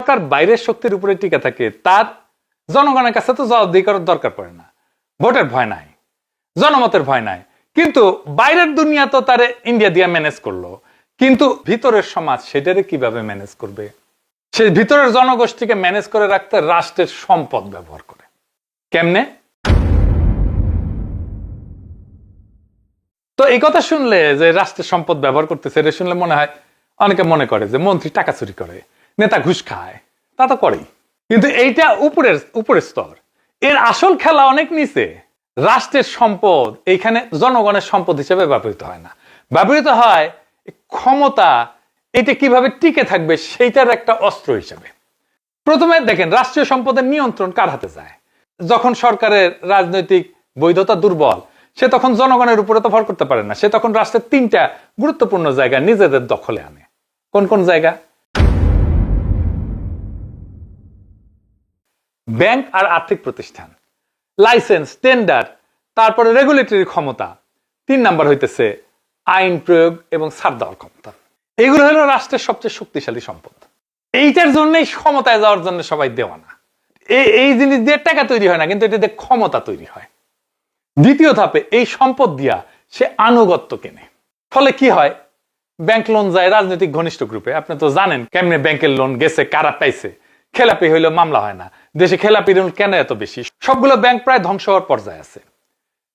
সরকার বাইরের শক্তির উপরে টিকে থাকে, তার জনগণের কাছে তো জবাবদিহি করার দরকার পড়ে না। ভোটের ভয় নাই, জনমতের ভয় নাই। কিন্তু বাইরের দুনিয়া তো তারে ইন্ডিয়া দিয়ে ম্যানেজ করলো, কিন্তু ভিতরের সমাজ সেটারে কিভাবে ম্যানেজ করবে? সে ভিতরের জনগোষ্ঠীকে ম্যানেজ করে রাখতে রাষ্ট্রের সম্পদ ব্যবহার করে। কেমনে? তো এই কথা শুনলে, যে রাষ্ট্রের সম্পদ ব্যবহার করতেছে, এটা শুনলে মনে হয়, অনেকে মনে করে যে মন্ত্রী টাকা চুরি করে, নেতা ঘুষ খায়। তা তো করেই, কিন্তু এইটা উপরের স্তর। এর আসল খেলা অনেক নিচে। রাষ্ট্রের সম্পদ এইখানে জনগণের সম্পদ হিসেবে ব্যবহৃত হয় না, ব্যবহৃত হয় ক্ষমতা, এটা কিভাবে টিকে থাকবে সেইটার একটা অস্ত্র হিসেবে। প্রথমে দেখেন, রাষ্ট্রীয় সম্পদের নিয়ন্ত্রণ কার হাতে যায়? যখন সরকারের রাজনৈতিক বৈধতা দুর্বল, সে তখন জনগণের উপরে তো ভর করতে পারে না। সে তখন রাষ্ট্রের 3টা গুরুত্বপূর্ণ জায়গা নিজেদের দখলে আনে। কোন কোন জায়গা? ব্যাংক আর আর্থিক প্রতিষ্ঠান, লাইসেন্স, টেন্ডার, তারপরে রেগুলেটরি ক্ষমতা, 3 নাম্বার হইতেছে আইন প্রয়োগ এবং ছাড় দেওয়ার ক্ষমতা। এগুলো হলো রাষ্ট্রের সবচেয়ে শক্তিশালী সম্পদ। এইটার জন্যই ক্ষমতায় যাওয়ার জন্য সবাই দেওয়ানা। এই জিনিস দিয়ে টাকা তৈরি হয় না, কিন্তু এটা দিয়ে ক্ষমতা তৈরি হয়। দ্বিতীয় ধাপে এই সম্পদ দিয়া সে আনুগত্য কেনে। ফলে কি হয়? ব্যাংক লোন যায় রাজনৈতিক ঘনিষ্ঠ গ্রুপে। আপনি তো জানেন কেমনে ব্যাংকের লোন গেছে, কারা পাইছে। খেলাপি হইলে মামলা হয় না। দেশে খেলাপি ঋণ কেন এত বেশি? সবগুলো ব্যাংক প্রায় ধ্বংস হওয়ার পর্যায়ে আছে।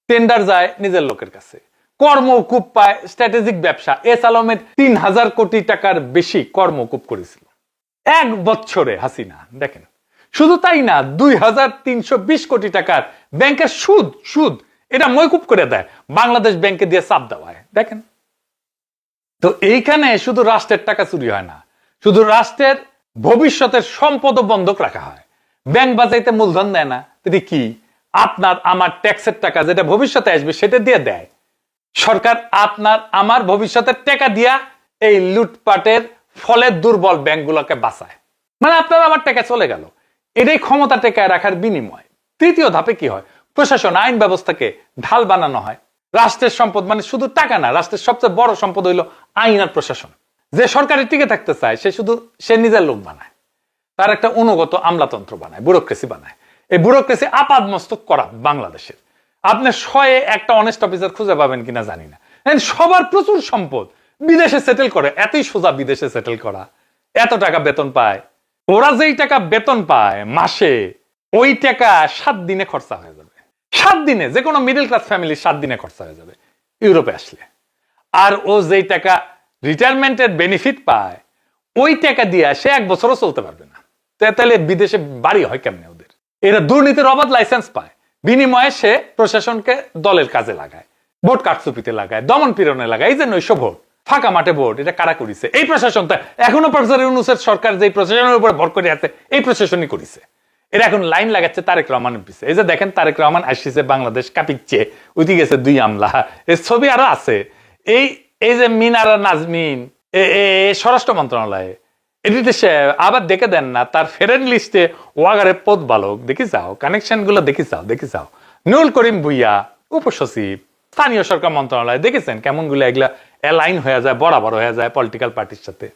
টেন্ডার যায় নিজের লোকের কাছে, কর্মকূপ পায় স্ট্র্যাটেজিক ব্যবসা। এস আলমের 3000 কোটি টাকার বেশি কর্মকূপ করেছিল 1 বছরে হাসিনা। দেখেন, শুধু তাই না, 2320 কোটি টাকার ব্যাংকের সুদ এটা ময়কুব করে দেয়, বাংলাদেশ ব্যাংকে দিয়ে চাপ দেওয়ায়। দেখেন তো, এইখানে শুধু রাষ্ট্রের টাকা চুরি হয় না, শুধু রাষ্ট্রের ভবিষ্যতের সম্পদ বন্ধক রাখা হয়। ব্যাংক বাজাইতে মূলধন দেয় না, এটি কি? আপনার আমার ট্যাক্সের টাকা, যেটা ভবিষ্যতে আসবে সেটা দিয়ে দেয় সরকার। আপনার আমার ভবিষ্যতের টাকা দিয়া এই লুটপাটের ফলে দুর্বল ব্যাংকগুলোকে বাঁচায়। মানে আপনার আমার টাকা চলে গেল, এটাই ক্ষমতা টেকায় রাখার বিনিময়। তৃতীয় ধাপে কি হয়? প্রশাসন, আইন ব্যবস্থাকে ঢাল বানানো হয়। রাষ্ট্রের সম্পদ মানে শুধু টাকা না, রাষ্ট্রের সবচেয়ে বড় সম্পদ হইল আইন আর প্রশাসন। যে সরকারের টিকে থাকতে চায়, সে নিজের লোক বানায়, তার একটা অনুগত আমলাতন্ত্র বানায়, ব্যুরোক্রেসি বানায়। এই ব্যুরোক্রেসি আপাদমস্তক করা বাংলাদেশের। আপনি 100-এ একটা অনেস্ট অফিসার খুঁজে পাবেন কিনা জানি না। সবার প্রচুর সম্পদ, বিদেশে সেটেল করে। এতই সোজা বিদেশে সেটেল করা, এত টাকা বেতন পায়। ওরা যেই টাকা বেতন পায় মাসে, ওই টাকা 7 দিনে খরচা হয়ে যাবে। 7 দিনে যে কোনো মিডল ক্লাস ফ্যামিলি 7 দিনে খরচা হয়ে যাবে ইউরোপে আসলে। আর ও যেই টাকা রিটায়ারমেন্টের বেনিফিট পায়, ওই টাকা দিয়ে সে 1 বছরও চলতে পারবে না। তাহলে বিদেশে বাড়ি হয় কেমনে ওদের? এরা দুর্নীতির অবাধ লাইসেন্স পায়, বিনিময়ে সে প্রশাসনকে দলের কাজে লাগায়, ভোট কারচুপিতে লাগায়, দমন পীড়নে লাগায়। এই যে নৈশ ভোট, ফাঁকা মাঠে ভোট, এটা কারা করেছে? এই প্রশাসন। তো এখনো প্রফেসর ইউনূসের সরকার যে প্রশাসনের উপর ভর করে আছে, এই প্রশাসনই করেছে। এরা এখন লাইন লাগাচ্ছে তারেক রহমানের পিছে। এই যে দেখেন, তারেক রহমান আসছে, বাংলাদেশ কাঁপিচ্ছে, উঠে গেছে 2 আমলা। এর ছবি আরো আছে। এই যে মিনারা নাজমিন স্বরাষ্ট্র মন্ত্রণালয়ে, এটিতে সে আবার দেখে দেন না তার ফেরেন লিস্টে ওয়াগারের পদ বালক, দেখি যাও, কানেকশন গুলো দেখি যাও। নুরুল করিম ভুইয়া উপসচিব, স্থানীয় সরকার মন্ত্রণালয়, দেখেছেন কেমন গুলো এগুলা অ্যালাইন হয়ে যায়, বরাবর হয়ে যায় পলিটিক্যাল পার্টির সাথে।